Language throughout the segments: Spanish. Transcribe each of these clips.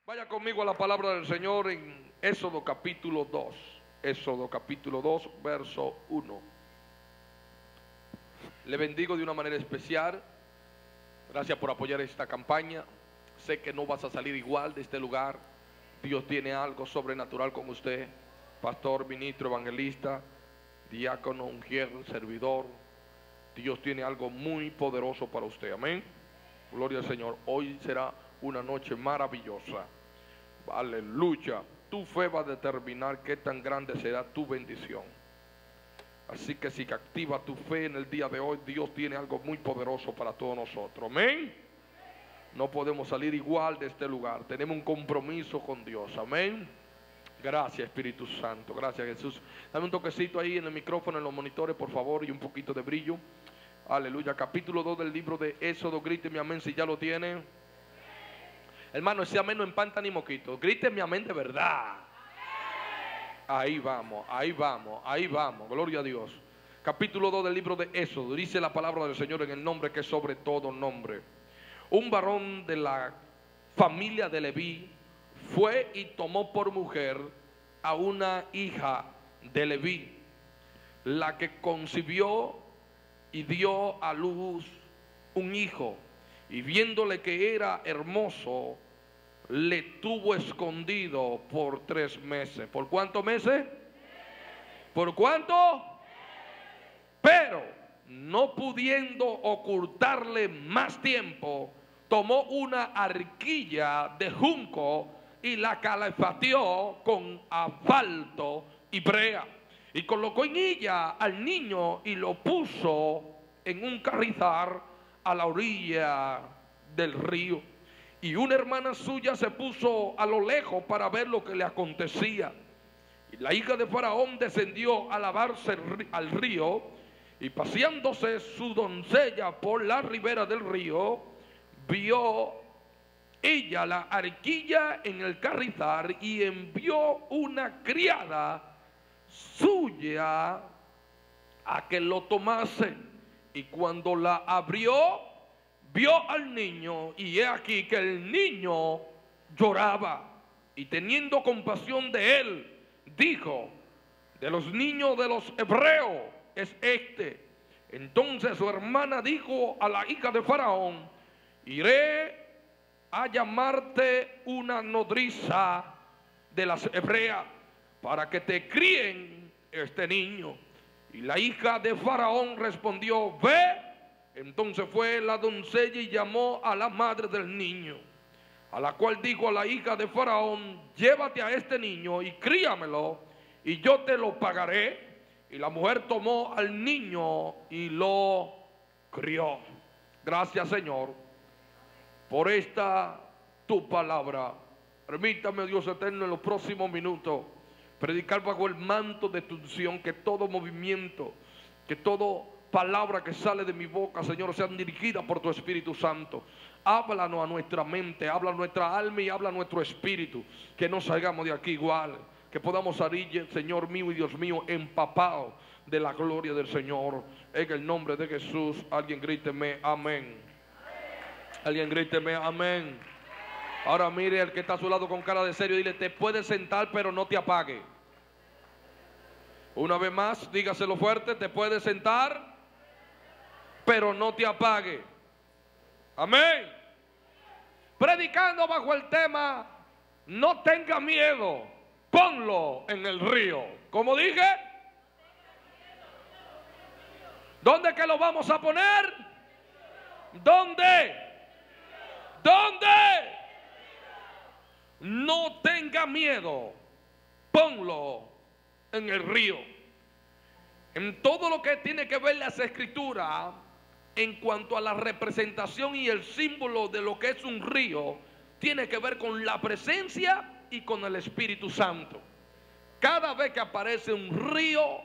Vaya conmigo a la palabra del Señor en Éxodo capítulo 2. Éxodo capítulo 2, verso 1. Le bendigo de una manera especial. Gracias por apoyar esta campaña. Sé que no vas a salir igual de este lugar. Dios tiene algo sobrenatural con usted. Pastor, ministro, evangelista, diácono, ungido, servidor. Dios tiene algo muy poderoso para usted. Amén. Gloria al Señor. Hoy será una noche maravillosa. Aleluya. Tu fe va a determinar qué tan grande será tu bendición. Así que si activa tu fe en el día de hoy, Dios tiene algo muy poderoso para todos nosotros. Amén. No podemos salir igual de este lugar. Tenemos un compromiso con Dios. Amén. Gracias, Espíritu Santo. Gracias, Jesús. Dame un toquecito ahí en el micrófono, en los monitores, por favor, y un poquito de brillo. Aleluya. Capítulo 2 del libro de Éxodo. Gríteme amén si ya lo tiene. Hermano, ese amén no empanta ni moquito. Gríteme amén de verdad. Ahí vamos, ahí vamos, ahí vamos. Gloria a Dios. Capítulo 2 del libro de Éxodo. Dice la palabra del Señor en el nombre que es sobre todo nombre. Un varón de la familia de Leví fue y tomó por mujer a una hija de Leví, la que concibió y dio a luz un hijo. Y viéndole que era hermoso, le tuvo escondido por 3 meses. ¿Por cuántos meses? ¿Por cuánto? Pero no pudiendo ocultarle más tiempo, tomó una arquilla de junco y la calefateó con asfalto y brea, y colocó en ella al niño y lo puso en un carrizal a la orilla del río. Y una hermana suya se puso a lo lejos para ver lo que le acontecía. Y la hija de Faraón descendió a lavarse al río, y paseándose su doncella por la ribera del río, vio ella la arquilla en el carrizal y envió una criada suya a que lo tomase. Y cuando la abrió, vio al niño, y he aquí que el niño lloraba. Y teniendo compasión de él, dijo: de los niños de los hebreos es este. Entonces su hermana dijo a la hija de Faraón: iré a llamarte una nodriza de las hebreas para que te críen este niño. Y la hija de Faraón respondió: ve. Entonces fue la doncella y llamó a la madre del niño, a la cual dijo a la hija de Faraón: llévate a este niño y críamelo, y yo te lo pagaré. Y la mujer tomó al niño y lo crió. Gracias, Señor, por esta tu palabra. Permítame, Dios eterno, en los próximos minutos predicar bajo el manto de tu unción, que todo movimiento, que toda palabra que sale de mi boca, Señor, sean dirigidas por tu Espíritu Santo. Háblanos a nuestra mente, habla a nuestra alma y habla a nuestro espíritu, que no salgamos de aquí igual, que podamos salir, Señor mío y Dios mío, empapados de la gloria del Señor. En el nombre de Jesús, alguien gríteme amén. Alguien gríteme amén. Ahora mire al que está a su lado con cara de serio, dile: te puedes sentar pero no te apague. Una vez más, dígaselo fuerte: te puedes sentar pero no te apague. Amén. Predicando bajo el tema: no tenga miedo, ponlo en el río. Como dije, ¿dónde que lo vamos a poner? ¿Dónde? ¿Dónde? No tenga miedo, ponlo en el río. En todo lo que tiene que ver las escrituras en cuanto a la representación y el símbolo de lo que es un río, tiene que ver con la presencia y con el Espíritu Santo. Cada vez que aparece un río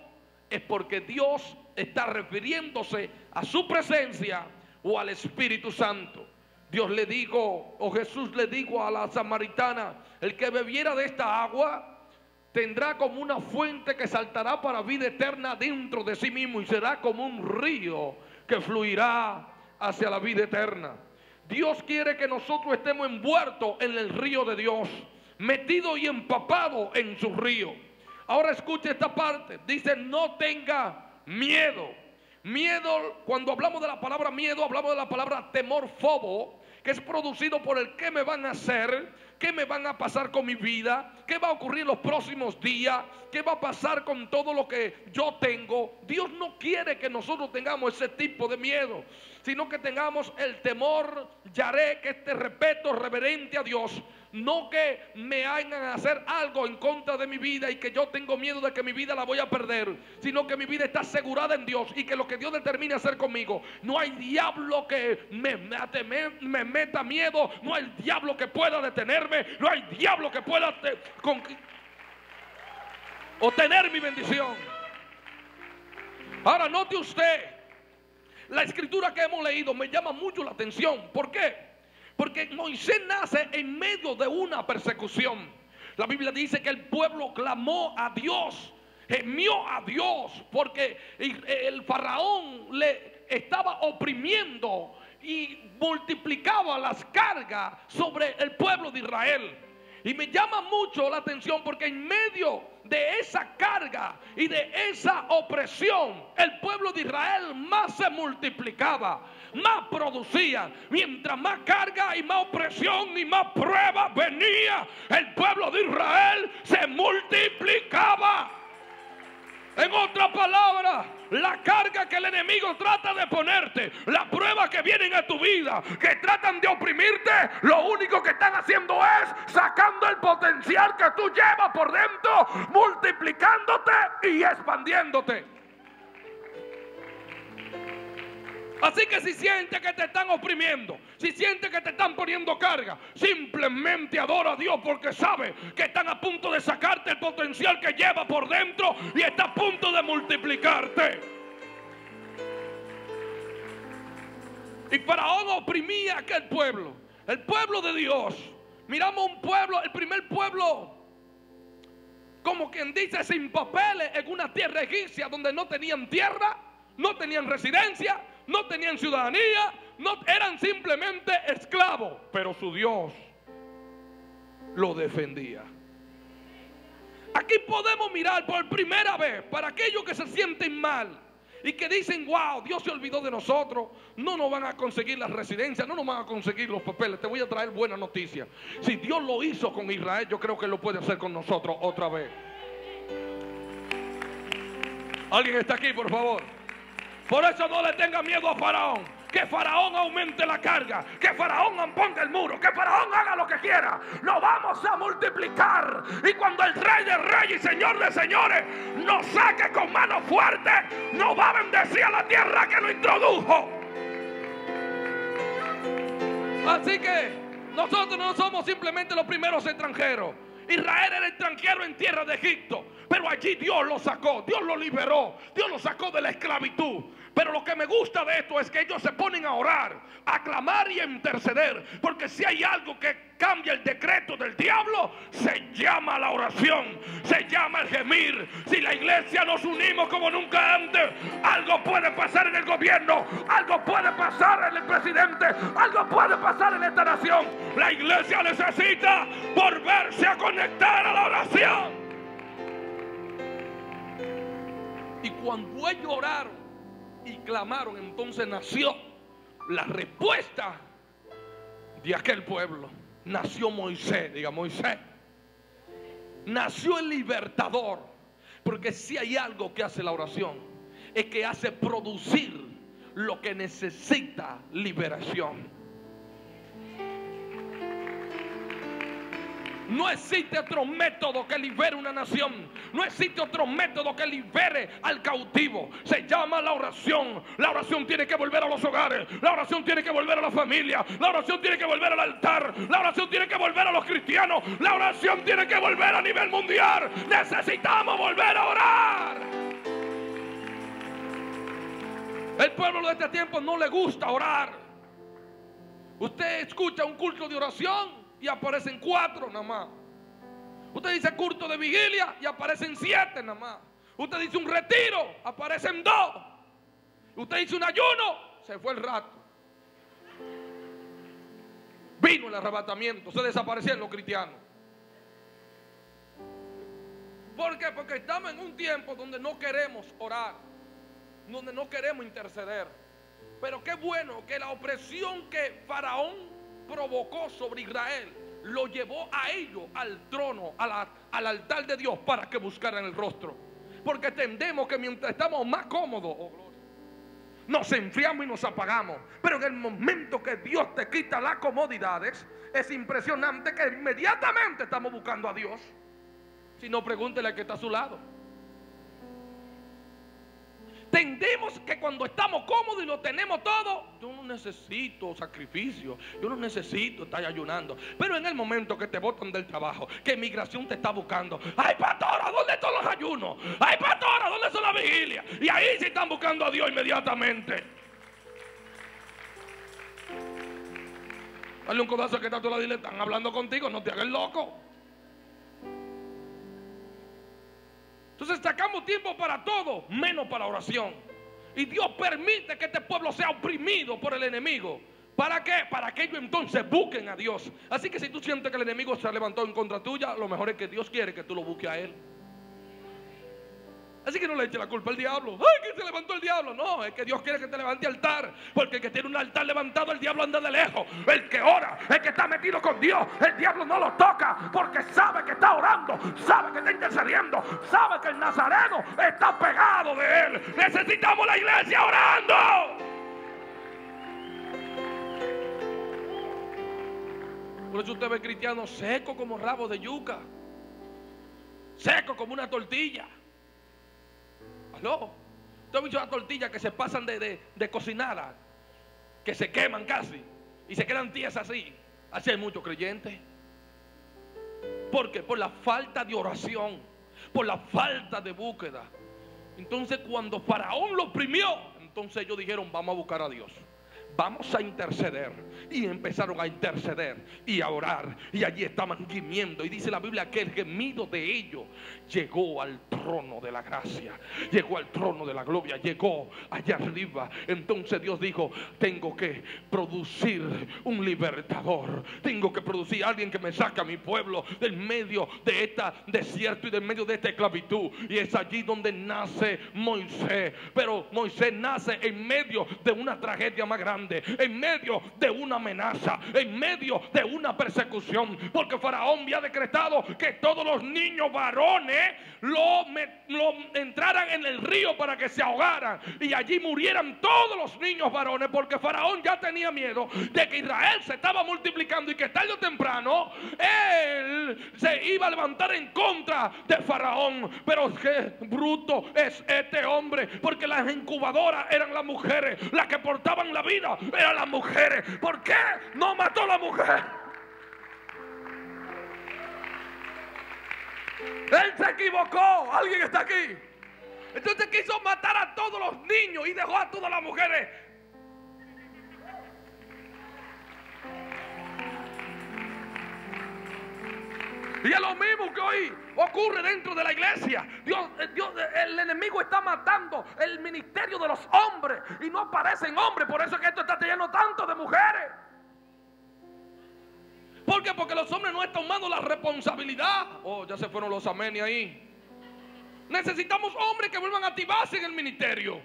es porque Dios está refiriéndose a su presencia o al Espíritu Santo. Dios le dijo, o Jesús le dijo a la samaritana: el que bebiera de esta agua tendrá como una fuente que saltará para vida eterna dentro de sí mismo, y será como un río que fluirá hacia la vida eterna. Dios quiere que nosotros estemos envueltos en el río de Dios, metidos y empapados en su río. Ahora escuche esta parte. Dice: no tenga miedo. Miedo, cuando hablamos de la palabra miedo, hablamos de la palabra temor, fobo, que es producido por el qué me van a hacer, qué me van a pasar con mi vida, qué va a ocurrir en los próximos días, qué va a pasar con todo lo que yo tengo. Dios no quiere que nosotros tengamos ese tipo de miedo, sino que tengamos el temor, yaré, que este respeto reverente a Dios. No que me hagan hacer algo en contra de mi vida y que yo tengo miedo de que mi vida la voy a perder, sino que mi vida está asegurada en Dios y que lo que Dios determine hacer conmigo, no hay diablo que me meta miedo, no hay diablo que pueda detenerme, no hay diablo que pueda obtener mi bendición. Ahora note usted, la escritura que hemos leído me llama mucho la atención. ¿Por qué? Porque Moisés nace en medio de una persecución. La Biblia dice que el pueblo clamó a Dios, gemió a Dios, porque el faraón le estaba oprimiendo y multiplicaba las cargas sobre el pueblo de Israel. Y me llama mucho la atención porque en medio de esa carga y de esa opresión, el pueblo de Israel más se multiplicaba, más producía. Mientras más carga y más opresión y más prueba venía, el pueblo de Israel se multiplicaba. En otras palabras, la carga que el enemigo trata de ponerte, la prueba que vienen a tu vida, que tratan de oprimirte, lo único que están haciendo es sacando el potencial que tú llevas por dentro, multiplicándote y expandiéndote. Así que si sientes que te están oprimiendo, si sientes que te están poniendo carga, simplemente adora a Dios, porque sabe que están a punto de sacarte el potencial que lleva por dentro y está a punto de multiplicarte. Y Faraón oprimía a aquel pueblo, el pueblo de Dios. Miramos un pueblo, el primer pueblo, como quien dice, sin papeles, en una tierra egipcia donde no tenían tierra, no tenían residencia, no tenían ciudadanía, no, eran simplemente esclavos, pero su Dios lo defendía. Aquí podemos mirar por primera vez, para aquellos que se sienten mal y que dicen: wow, Dios se olvidó de nosotros, no nos van a conseguir las residencias, no nos van a conseguir los papeles. Te voy a traer buena noticia. Si Dios lo hizo con Israel, yo creo que lo puede hacer con nosotros otra vez. ¿Alguien está aquí, por favor? Por eso no le tenga miedo a Faraón. Que Faraón aumente la carga, que Faraón ponga el muro, que Faraón haga lo que quiera. Lo vamos a multiplicar. Y cuando el Rey de Reyes y Señor de Señores nos saque con mano fuerte, nos va a bendecir a la tierra que lo introdujo. Así que nosotros no somos simplemente los primeros extranjeros. Israel era extranjero en tierra de Egipto, pero allí Dios lo sacó, Dios lo liberó, Dios lo sacó de la esclavitud. Pero lo que me gusta de esto es que ellos se ponen a orar, a clamar y a interceder, porque si hay algo que cambia el decreto del diablo, se llama la oración, se llama el gemir. Si la iglesia nos unimos como nunca antes, algo puede pasar en el gobierno, algo puede pasar en el presidente, algo puede pasar en esta nación. La iglesia necesita volverse a conectar a la oración. Y cuando ellos oraron y clamaron, entonces nació la respuesta de aquel pueblo. Nació Moisés, diga Moisés. Nació el libertador. Porque si hay algo que hace la oración, es que hace producir lo que necesita liberación. No existe otro método que libere una nación. No existe otro método que libere al cautivo. Se llama la oración. La oración tiene que volver a los hogares. La oración tiene que volver a la familia. La oración tiene que volver al altar. La oración tiene que volver a los cristianos. La oración tiene que volver a nivel mundial. Necesitamos volver a orar. El pueblo de este tiempo no le gusta orar. Usted escucha un culto de oración y aparecen 4 nada más. Usted dice culto de vigilia y aparecen 7 nada más. Usted dice un retiro, aparecen 2. Usted dice un ayuno, se fue el rato. Vino el arrebatamiento, se desaparecieron los cristianos. ¿Por qué? Porque estamos en un tiempo donde no queremos orar, donde no queremos interceder. Pero qué bueno que la opresión que Faraón provocó sobre Israel lo llevó a ellos al trono, al altar de Dios, para que buscaran el rostro. Porque entendemos que mientras estamos más cómodos, nos enfriamos y nos apagamos. Pero en el momento que Dios te quita las comodidades, es impresionante que inmediatamente estamos buscando a Dios. Si no, pregúntele al que está a su lado. Entendemos que cuando estamos cómodos y lo tenemos todo, yo no necesito sacrificio, yo no necesito estar ayunando. Pero en el momento que te botan del trabajo, que migración te está buscando, ay pastora, ¿dónde están los ayunos? Ay pastora, ¿dónde son las vigilias? Y ahí sí están buscando a Dios inmediatamente. Dale un codazo que está a tu lado y le están hablando contigo, no te hagas loco. Entonces sacamos tiempo para todo, menos para oración. Y Dios permite que este pueblo sea oprimido por el enemigo. ¿Para qué? Para que ellos entonces busquen a Dios. Así que si tú sientes que el enemigo se levantó en contra tuya, lo mejor es que Dios quiere que tú lo busques a él. Así que no le eche la culpa al diablo. ¡Ay, que se levantó el diablo! No, es que Dios quiere que te levante altar. Porque el que tiene un altar levantado, el diablo anda de lejos. El que ora, el que está metido con Dios, el diablo no lo toca. Porque sabe que está orando, sabe que está intercediendo, sabe que el nazareno está pegado de él. Necesitamos la iglesia orando. Por eso usted ve cristianos secos como rabos de yuca, secos como una tortilla. No, usted ha visto las tortillas que se pasan de cocinada, que se queman casi y se quedan tiesas así. Así hay muchos creyentes. ¿Por qué? Por la falta de oración, por la falta de búsqueda. Entonces cuando Faraón lo oprimió, entonces ellos dijeron, vamos a buscar a Dios, vamos a interceder. Y empezaron a interceder y a orar. Y allí estaban gimiendo. Y dice la Biblia que el gemido de ellos llegó al trono de la gracia, llegó al trono de la gloria, llegó allá arriba. Entonces Dios dijo, tengo que producir un libertador, tengo que producir alguien que me saque a mi pueblo del medio de este desierto y del medio de esta esclavitud. Y es allí donde nace Moisés. Pero Moisés nace en medio de una tragedia más grande, en medio de una amenaza, en medio de una persecución, porque Faraón había decretado que todos los niños varones lo entraran en el río para que se ahogaran y allí murieran todos los niños varones, porque Faraón ya tenía miedo de que Israel se estaba multiplicando y que tarde o temprano él se iba a levantar en contra de Faraón. Pero qué bruto es este hombre, porque las incubadoras eran las mujeres, las que portaban la vida eran las mujeres. ¿Por qué no mató a la mujer? Él se equivocó. ¿Alguien está aquí? Entonces quiso matar a todos los niños y dejó a todas las mujeres. Y es lo mismo que hoy ocurre dentro de la iglesia. El enemigo está matando el ministerio de los hombres y no aparecen hombres. Por eso es que esto está lleno tanto de mujeres. ¿Por qué? Porque los hombres no están tomando la responsabilidad. Oh, ya se fueron los amén ahí. Necesitamos hombres que vuelvan a activarse en el ministerio.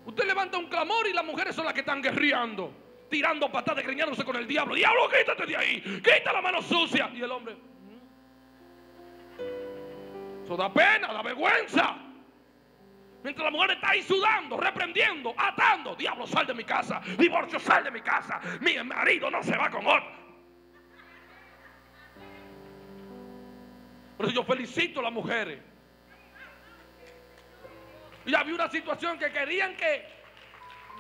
Usted levanta un clamor y las mujeres son las que están guerreando, tirando patadas, greñándose con el diablo. Diablo, quítate de ahí, quita la mano sucia. Y el hombre, eso da pena, da vergüenza. Mientras la mujer está ahí sudando, reprendiendo, atando. Diablo, sal de mi casa. Divorcio, sal de mi casa. Mi marido no se va con otro. Por eso yo felicito a las mujeres. Y había una situación que querían que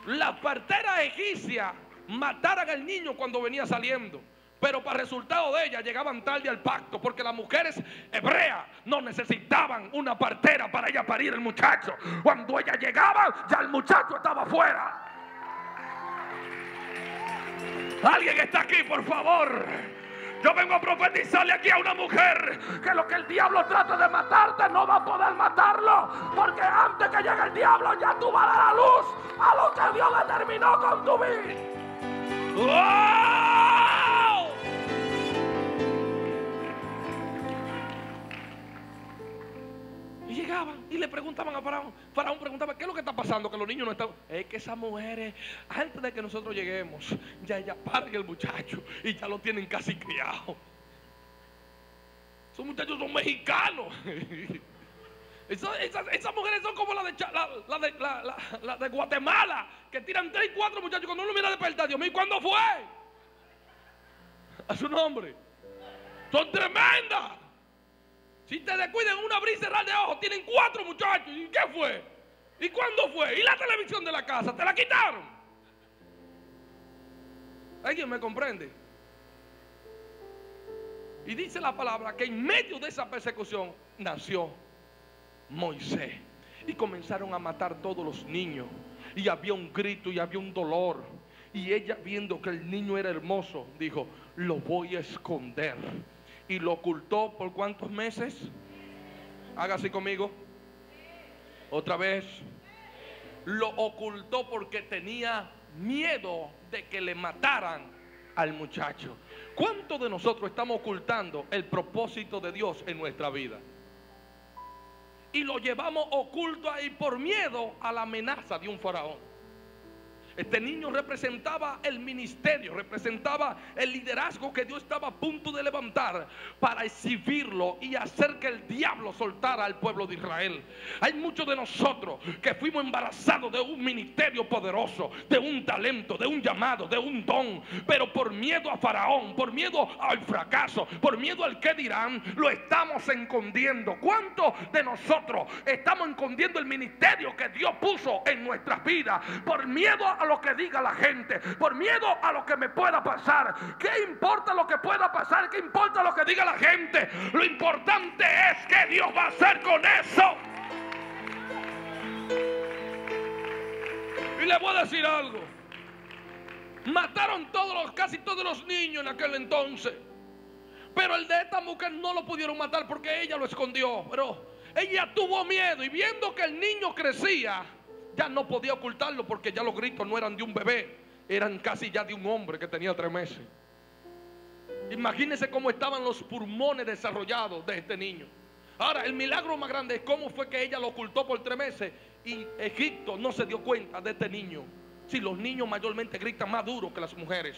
las parteras egipcias mataran al niño cuando venía saliendo. Pero para resultado de ella llegaban tarde al pacto, porque las mujeres hebreas no necesitaban una partera para ella parir el muchacho. Cuando ella llegaba, ya el muchacho estaba afuera. Alguien está aquí, por favor. Yo vengo a profetizarle aquí a una mujer que lo que el diablo trata de matarte no va a poder matarlo, porque antes que llegue el diablo ya tú vas a dar a luz a lo que Dios determinó con tu vida. ¡Wow! llegaban y le preguntaban a Faraón. Faraón preguntaba: ¿qué es lo que está pasando? Que los niños no están. Es que esas mujeres, antes de que nosotros lleguemos, ya paren el muchacho y ya lo tienen casi criado. Esos muchachos son mexicanos. Esas mujeres son como la de Guatemala, que tiran 3 y 4 muchachos. Cuando uno mira despertar, Dios mío, ¿cuándo fue? A su nombre. Son tremendas. Si te descuidan una abrir y cerrar de ojos, tienen 4 muchachos. ¿Y qué fue? ¿Y cuándo fue? ¿Y la televisión de la casa? ¿Te la quitaron? ¿Alguien me comprende? Y dice la palabra que en medio de esa persecución nació Moisés. Y comenzaron a matar todos los niños. Y había un grito y había un dolor. Y ella, viendo que el niño era hermoso, dijo: lo voy a esconder. Y lo ocultó por ¿cuántos meses? Haga así conmigo. Otra vez. Lo ocultó porque tenía miedo de que le mataran al muchacho. ¿Cuántos de nosotros estamos ocultando el propósito de Dios en nuestra vida? Y lo llevamos oculto ahí por miedo a la amenaza de un faraón. Este niño representaba el ministerio, representaba el liderazgo que Dios estaba a punto de levantar para exhibirlo y hacer que el diablo soltara al pueblo de Israel. Hay muchos de nosotros que fuimos embarazados de un ministerio poderoso, de un talento, de un llamado, de un don, pero por miedo a Faraón, por miedo al fracaso, por miedo al que dirán, lo estamos escondiendo. ¿Cuántos de nosotros estamos escondiendo el ministerio que Dios puso en nuestras vidas por miedo a lo que diga la gente, por miedo a lo que me pueda pasar? ¿Qué importa lo que pueda pasar? ¿Qué importa lo que diga la gente? Lo importante es que Dios va a hacer con eso. Y le voy a decir algo: mataron casi todos los niños en aquel entonces, pero el de esta mujer no lo pudieron matar porque ella lo escondió. Pero ella tuvo miedo, y viendo que el niño crecía, ya no podía ocultarlo, porque ya los gritos no eran de un bebé, eran casi ya de un hombre que tenía 3 meses. Imagínense cómo estaban los pulmones desarrollados de este niño. Ahora, el milagro más grande es cómo fue que ella lo ocultó por 3 meses y Egipto no se dio cuenta de este niño. Si los niños mayormente gritan más duro que las mujeres,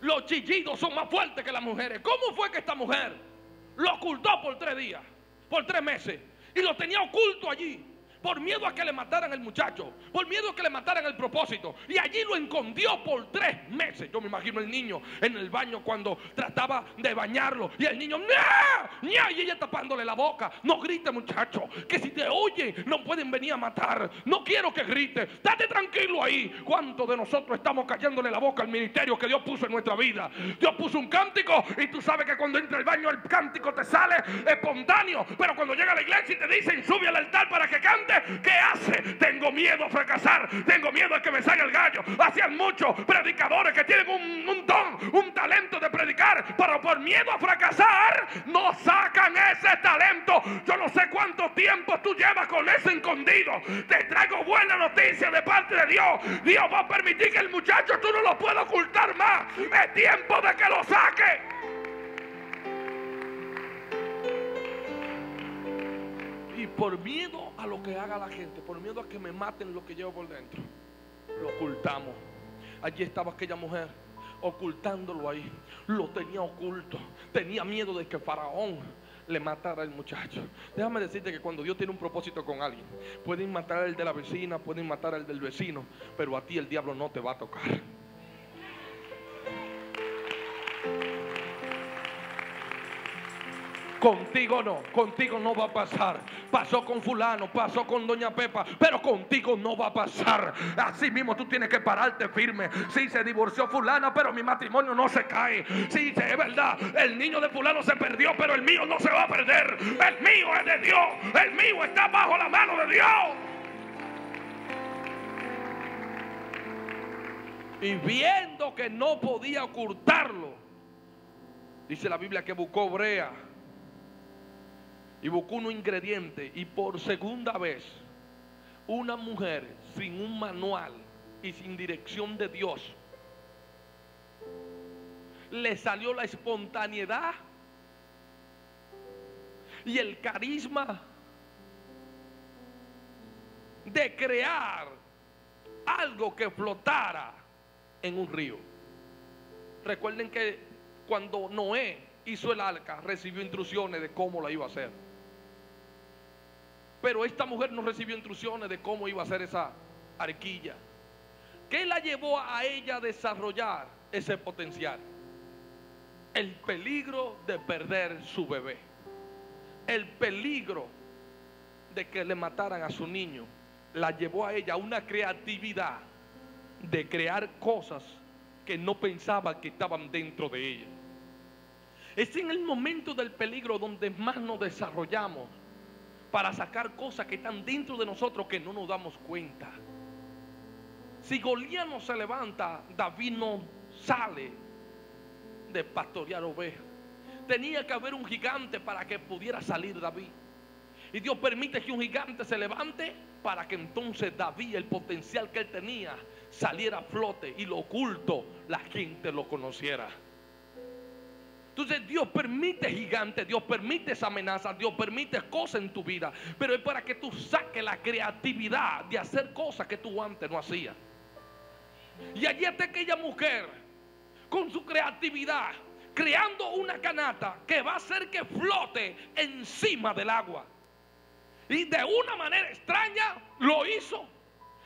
los chillidos son más fuertes que las mujeres. ¿Cómo fue que esta mujer lo ocultó por 3 días, por 3 meses? Y lo tenía oculto allí, por miedo a que le mataran el muchacho, por miedo a que le mataran el propósito. Y allí lo escondió por 3 meses. Yo me imagino el niño en el baño cuando trataba de bañarlo, y el niño ¡nya! ¡nya! Y ella tapándole la boca. No grite, muchacho, que si te oyen no pueden venir a matar. No quiero que grite, date tranquilo ahí. ¿Cuántos de nosotros estamos callándole la boca al ministerio que Dios puso en nuestra vida? Dios puso un cántico, y tú sabes que cuando entra al baño el cántico te sale espontáneo, pero cuando llega a la iglesia y te dicen sube al altar para que cante, ¿qué hace? Tengo miedo a fracasar, tengo miedo a que me salga el gallo. Hacían muchos predicadores que tienen un don, un talento de predicar, pero por miedo a fracasar no sacan ese talento. Yo no sé cuánto tiempo tú llevas con ese escondido. Te traigo buena noticia de parte de Dios. Dios va a permitir que el muchacho tú no lo puedas ocultar más. Es tiempo de que lo saque. Y por miedo a lo que haga la gente, por miedo a que me maten lo que llevo por dentro, lo ocultamos. Allí estaba aquella mujer ocultándolo ahí. Lo tenía oculto. Tenía miedo de que Faraón le matara al muchacho. Déjame decirte que cuando Dios tiene un propósito con alguien, pueden matar al de la vecina, pueden matar al del vecino, pero a ti el diablo no te va a tocar. Contigo no va a pasar. Pasó con fulano, pasó con doña Pepa, pero contigo no va a pasar. Así mismo tú tienes que pararte firme. Sí, se divorció fulana, pero mi matrimonio no se cae. Sí, es verdad, el niño de fulano se perdió, pero el mío no se va a perder. El mío es de Dios, el mío está bajo la mano de Dios. Y viendo que no podía ocultarlo, dice la Biblia que buscó brea y buscó unos ingredientes, y por segunda vez una mujer sin un manual y sin dirección de Dios, le salió la espontaneidad y el carisma de crear algo que flotara en un río. Recuerden que cuando Noé hizo el arca, recibió instrucciones de cómo la iba a hacer. Pero esta mujer no recibió instrucciones de cómo iba a hacer esa arquilla. ¿Qué la llevó a ella a desarrollar ese potencial? El peligro de perder su bebé, el peligro de que le mataran a su niño, la llevó a ella a una creatividad de crear cosas que no pensaba que estaban dentro de ella. Es en el momento del peligro donde más nos desarrollamos para sacar cosas que están dentro de nosotros que no nos damos cuenta. Si Goliat no se levanta, David no sale de pastorear ovejas. Tenía que haber un gigante para que pudiera salir David. Y Dios permite que un gigante se levante para que entonces David, el potencial que él tenía, saliera a flote y lo oculto la gente lo conociera. Entonces Dios permite gigantes, Dios permite esa amenaza, Dios permite cosas en tu vida, pero es para que tú saques la creatividad de hacer cosas que tú antes no hacías. Y allí está aquella mujer con su creatividad creando una canasta que va a hacer que flote encima del agua. Y de una manera extraña lo hizo,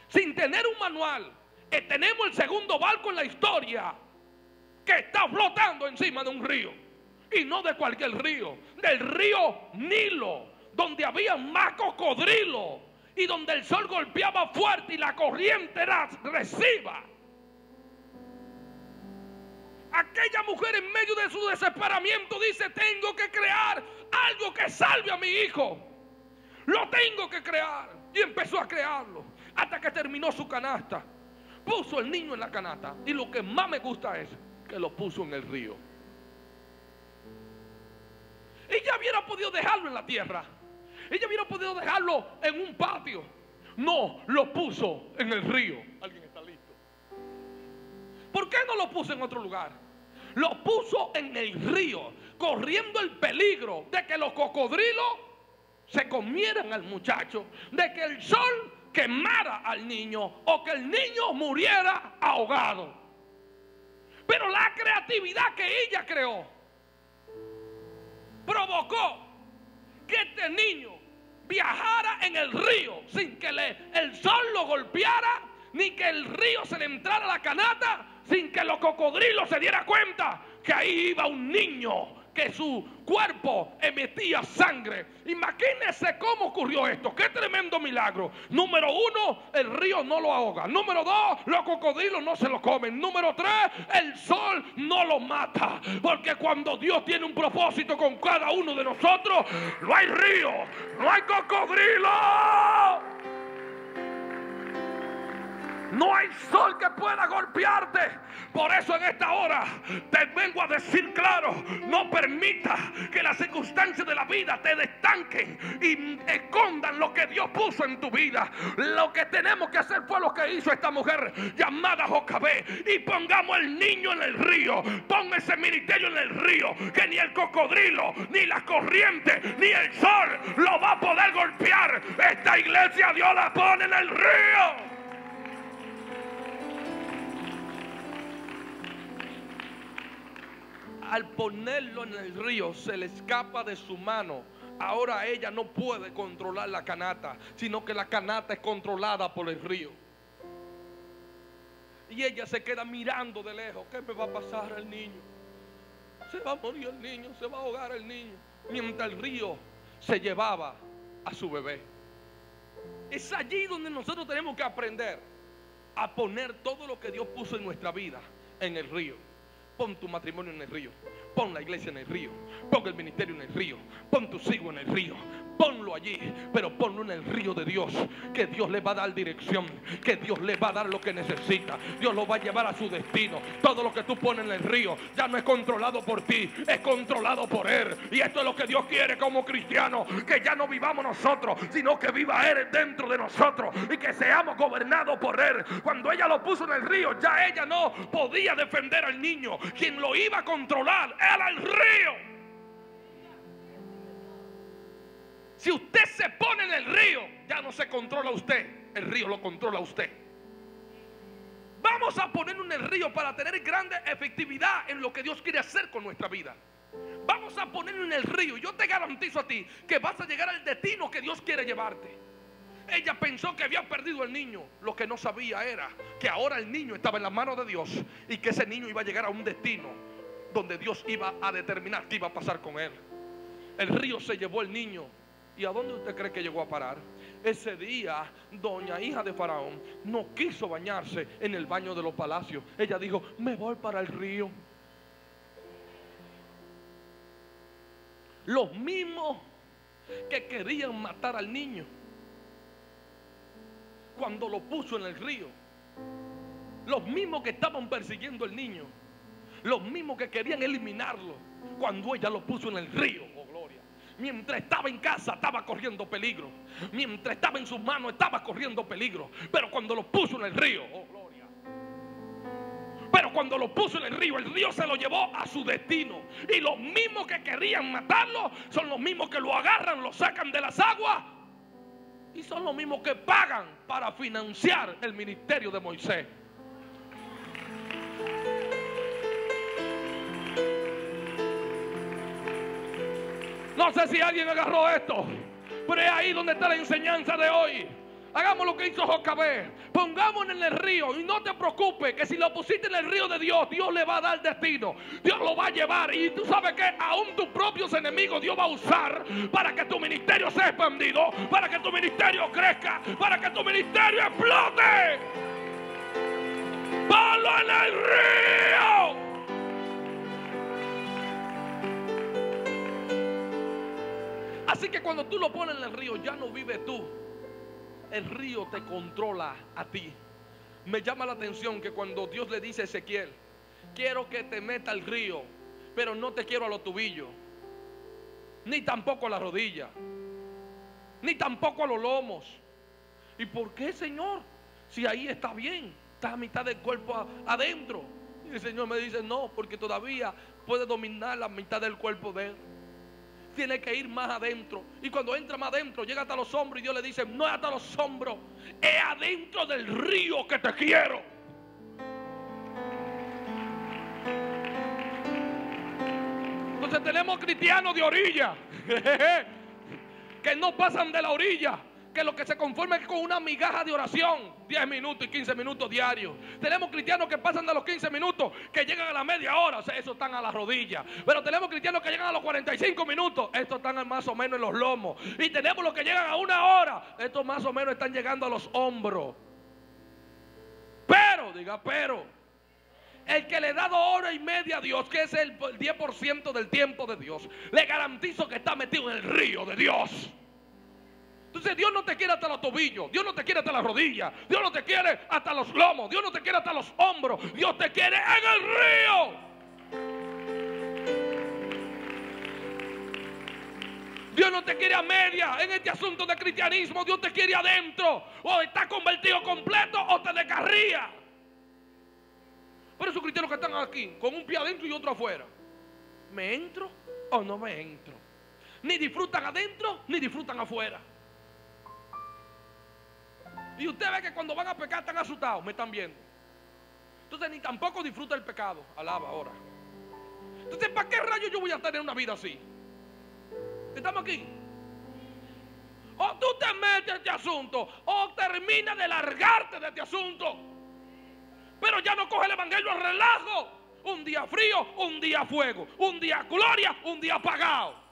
sin tener un manual. Tenemos el segundo barco en la historia que está flotando encima de un río. Y no de cualquier río, del río Nilo, donde había más cocodrilos y donde el sol golpeaba fuerte y la corriente era agresiva. Aquella mujer, en medio de su desesperamiento, dice: tengo que crear algo que salve a mi hijo. Lo tengo que crear. Y empezó a crearlo hasta que terminó su canasta. Puso el niño en la canasta. Y lo que más me gusta es que lo puso en el río. Ella hubiera podido dejarlo en la tierra. Ella hubiera podido dejarlo en un patio. No, lo puso en el río. ¿Alguien está listo? ¿Por qué no lo puso en otro lugar? Lo puso en el río, corriendo el peligro de que los cocodrilos se comieran al muchacho, de que el sol quemara al niño o que el niño muriera ahogado. Pero la creatividad que ella creó provocó que este niño viajara en el río sin que el sol lo golpeara, ni que el río se le entrara a la canasta, sin que los cocodrilos se dieran cuenta que ahí iba un niño, que su cuerpo emitía sangre. Imagínense cómo ocurrió esto. Qué tremendo milagro. Número uno, el río no lo ahoga. Número dos, los cocodrilos no se lo comen. Número tres, el sol no lo mata. Porque cuando Dios tiene un propósito con cada uno de nosotros, no hay río, no hay cocodrilo, no hay sol que pueda golpearte. Por eso en esta hora te vengo a decir claro: no permita que las circunstancias de la vida te destanquen y escondan lo que Dios puso en tu vida. Lo que tenemos que hacer fue lo que hizo esta mujer llamada Jocabé, y pongamos el niño en el río. Pon ese ministerio en el río, que ni el cocodrilo, ni la corriente, ni el sol lo va a poder golpear. Esta iglesia Dios la pone en el río. Al ponerlo en el río, se le escapa de su mano. Ahora ella no puede controlar la canasta, sino que la canasta es controlada por el río. Y ella se queda mirando de lejos. ¿Qué me va a pasar al niño? Se va a morir el niño, se va a ahogar el niño. Mientras el río se llevaba a su bebé. Es allí donde nosotros tenemos que aprender a poner todo lo que Dios puso en nuestra vida en el río. Pon tu matrimonio en el río, pon la iglesia en el río, pon el ministerio en el río, pon tus hijos en el río. Ponlo allí, pero ponlo en el río de Dios, que Dios le va a dar dirección, que Dios le va a dar lo que necesita. Dios lo va a llevar a su destino. Todo lo que tú pones en el río ya no es controlado por ti, es controlado por Él. Y esto es lo que Dios quiere como cristianos, que ya no vivamos nosotros, sino que viva Él dentro de nosotros y que seamos gobernados por Él. Cuando ella lo puso en el río, ya ella no podía defender al niño. Quien lo iba a controlar era el río. Si usted se pone en el río, ya no se controla usted, el río lo controla usted. Vamos a ponernos en el río para tener grande efectividad en lo que Dios quiere hacer con nuestra vida. Vamos a ponernos en el río. Yo te garantizo a ti que vas a llegar al destino que Dios quiere llevarte. Ella pensó que había perdido el niño. Lo que no sabía era que ahora el niño estaba en las manos de Dios y que ese niño iba a llegar a un destino donde Dios iba a determinar qué iba a pasar con él. El río se llevó el niño. ¿Y a dónde usted cree que llegó a parar? Ese día, doña hija de Faraón no quiso bañarse en el baño de los palacios. Ella dijo, me voy para el río. Los mismos que querían matar al niño, cuando lo puso en el río, los mismos que estaban persiguiendo al niño, los mismos que querían eliminarlo, cuando ella lo puso en el río, oh gloria, mientras estaba en casa estaba corriendo peligro, mientras estaba en sus manos estaba corriendo peligro, pero cuando lo puso en el río, oh gloria, pero cuando lo puso en el río se lo llevó a su destino. Y los mismos que querían matarlo son los mismos que lo agarran, lo sacan de las aguas, y son los mismos que pagan para financiar el ministerio de Moisés. No sé si alguien agarró esto, pero es ahí donde está la enseñanza de hoy. Hagamos lo que hizo Jocabed. Pongámonos en el río y no te preocupes que si lo pusiste en el río de Dios, Dios le va a dar destino. Dios lo va a llevar. Y tú sabes que aún tus propios enemigos Dios va a usar para que tu ministerio sea expandido, para que tu ministerio crezca, para que tu ministerio explote. ¡Ponlo en el río! Así que cuando tú lo pones en el río, ya no vives tú. El río te controla a ti. Me llama la atención que cuando Dios le dice a Ezequiel, quiero que te meta al río, pero no te quiero a los tobillos, ni tampoco a la rodilla, ni tampoco a los lomos. ¿Y por qué, Señor? Si ahí está bien, está a mitad del cuerpo adentro. Y el Señor me dice, no, porque todavía puede dominar la mitad del cuerpo de él. Tiene que ir más adentro. Y cuando entra más adentro, llega hasta los hombros. Y Dios le dice, no es hasta los hombros, es adentro del río que te quiero. Entonces tenemos cristianos de orilla que no pasan de la orilla, que lo que se conforma es con una migaja de oración, 10 minutos y 15 minutos diarios. Tenemos cristianos que pasan de los 15 minutos, que llegan a la media hora, o sea, esos están a las rodillas. Pero tenemos cristianos que llegan a los 45 minutos, estos están más o menos en los lomos. Y tenemos los que llegan a una hora, estos más o menos están llegando a los hombros. Pero, diga pero, el que le da 2 horas y media a Dios, que es el 10% del tiempo de Dios, le garantizo que está metido en el río de Dios. Entonces Dios no te quiere hasta los tobillos, Dios no te quiere hasta las rodillas, Dios no te quiere hasta los lomos, Dios no te quiere hasta los hombros, Dios te quiere en el río. Dios no te quiere a media en este asunto de cristianismo, Dios te quiere adentro. O estás convertido completo o te descarría. Por esos cristianos que están aquí, con un pie adentro y otro afuera, ¿me entro o no me entro? Ni disfrutan adentro ni disfrutan afuera. Y usted ve que cuando van a pecar están asustados, me están viendo. Entonces ni tampoco disfruta el pecado. Alaba ahora. Entonces, ¿para qué rayos yo voy a tener una vida así? ¿Estamos aquí? O tú te metes en este asunto, o terminas de largarte de este asunto. Pero ya no coge el evangelio al relajo. Un día frío, un día fuego, un día gloria, un día apagado.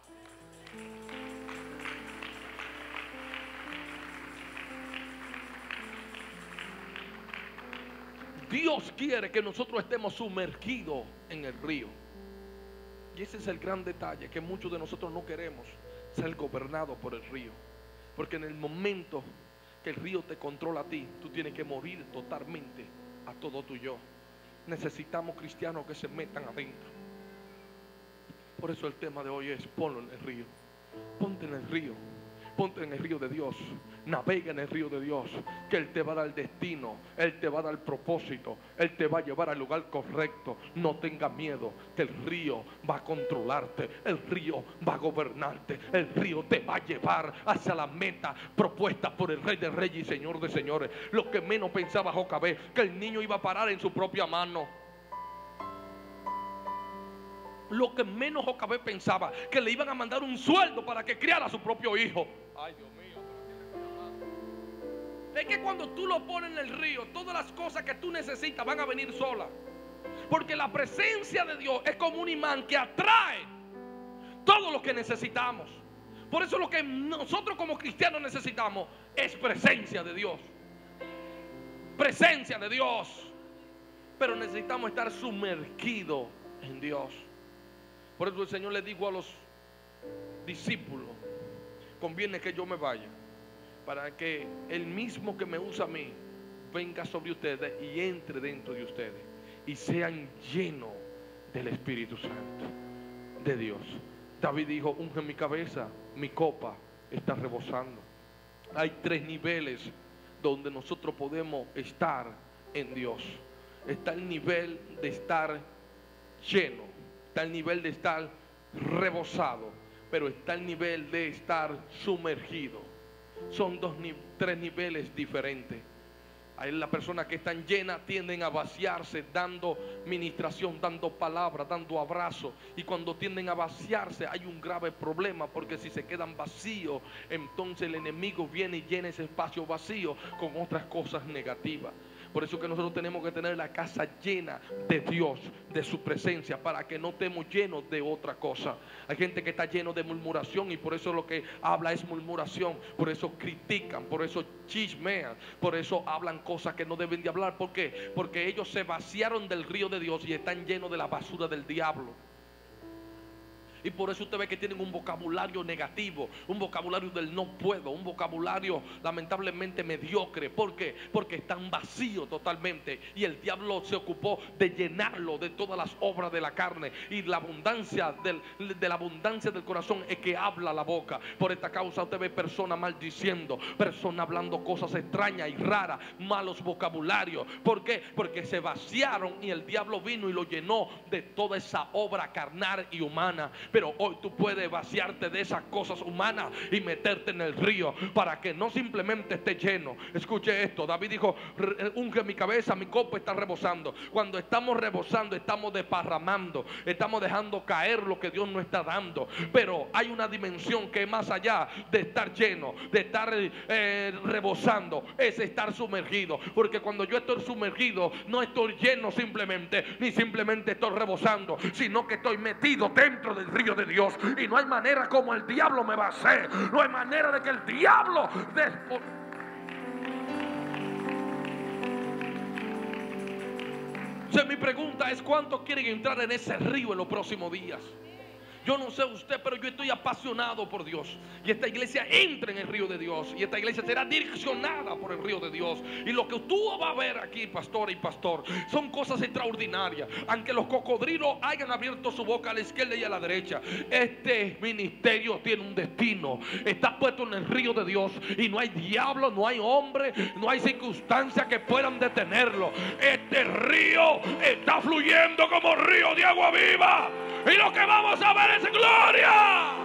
Dios quiere que nosotros estemos sumergidos en el río. Y ese es el gran detalle, que muchos de nosotros no queremos ser gobernados por el río. Porque en el momento que el río te controla a ti, tú tienes que morir totalmente a todo tu yo. Necesitamos cristianos que se metan adentro. Por eso el tema de hoy es ponlo en el río. Ponte en el río. ponte en el río de Dios, navega en el río de Dios, que Él te va a dar el destino, Él te va a dar el propósito, Él te va a llevar al lugar correcto. No tengas miedo, que el río va a controlarte, el río va a gobernarte, el río te va a llevar hacia la meta propuesta por el Rey de Reyes y Señor de Señores. Lo que menos pensaba Jocabed, que el niño iba a parar en su propia mano. Lo que menos Jocabed pensaba, que le iban a mandar un sueldo para que criara a su propio hijo. Ay, Dios mío. Es que cuando tú lo pones en el río, todas las cosas que tú necesitas van a venir solas. Porque la presencia de Dios es como un imán que atrae todo lo que necesitamos. Por eso lo que nosotros como cristianos necesitamos es presencia de Dios. Presencia de Dios. Pero necesitamos estar sumergidos en Dios. Por eso el Señor le dijo a los discípulos: conviene que yo me vaya, para que el mismo que me usa a mí venga sobre ustedes y entre dentro de ustedes y sean llenos del Espíritu Santo de Dios. David dijo: unge mi cabeza, mi copa está rebosando. Hay 3 niveles donde nosotros podemos estar en Dios. Está el nivel de estar lleno, está el nivel de estar rebosado, pero está el nivel de estar sumergido. Son 3 niveles diferentes. Ahí las personas que están llenas tienden a vaciarse dando ministración, dando palabras, dando abrazos. Y cuando tienden a vaciarse hay un grave problema, porque si se quedan vacíos, entonces el enemigo viene y llena ese espacio vacío con otras cosas negativas. Por eso que nosotros tenemos que tener la casa llena de Dios, de su presencia, para que no estemos llenos de otra cosa. Hay gente que está lleno de murmuración y por eso lo que habla es murmuración. Por eso critican, por eso chismean, por eso hablan cosas que no deben de hablar. ¿Por qué? Porque ellos se vaciaron del río de Dios y están llenos de la basura del diablo. Y por eso usted ve que tienen un vocabulario negativo, un vocabulario del no puedo, un vocabulario lamentablemente mediocre. ¿Por qué? Porque están vacíos totalmente. Y el diablo se ocupó de llenarlo de todas las obras de la carne. Y la abundancia de la abundancia del corazón es que habla la boca. Por esta causa usted ve personas maldiciendo, personas hablando cosas extrañas y raras, malos vocabularios. ¿Por qué? Porque se vaciaron y el diablo vino y lo llenó de toda esa obra carnal y humana. Pero hoy tú puedes vaciarte de esas cosas humanas y meterte en el río para que no simplemente esté lleno. Escuche esto, David dijo: unge mi cabeza, mi copa está rebosando. Cuando estamos rebosando, estamos desparramando, estamos dejando caer lo que Dios nos está dando. Pero hay una dimensión que es más allá de estar lleno, de estar rebosando, es estar sumergido. Porque cuando yo estoy sumergido, no estoy lleno simplemente, ni simplemente estoy rebosando, sino que estoy metido dentro del río de Dios. Y no hay manera como el diablo me va a hacer. No hay manera de que el diablo mi pregunta es: ¿cuántos quieren entrar en ese río en los próximos días? Yo no sé usted, pero yo estoy apasionado por Dios. Y esta iglesia entra en el río de Dios. Y esta iglesia será direccionada por el río de Dios. Y lo que tú vas a ver aquí, pastor y pastor, son cosas extraordinarias. Aunque los cocodrilos hayan abierto su boca a la izquierda y a la derecha, este ministerio tiene un destino. Está puesto en el río de Dios. Y no hay diablo, no hay hombre, no hay circunstancias que puedan detenerlo. Este río está fluyendo como río de agua viva. Y lo que vamos a ver es gloria.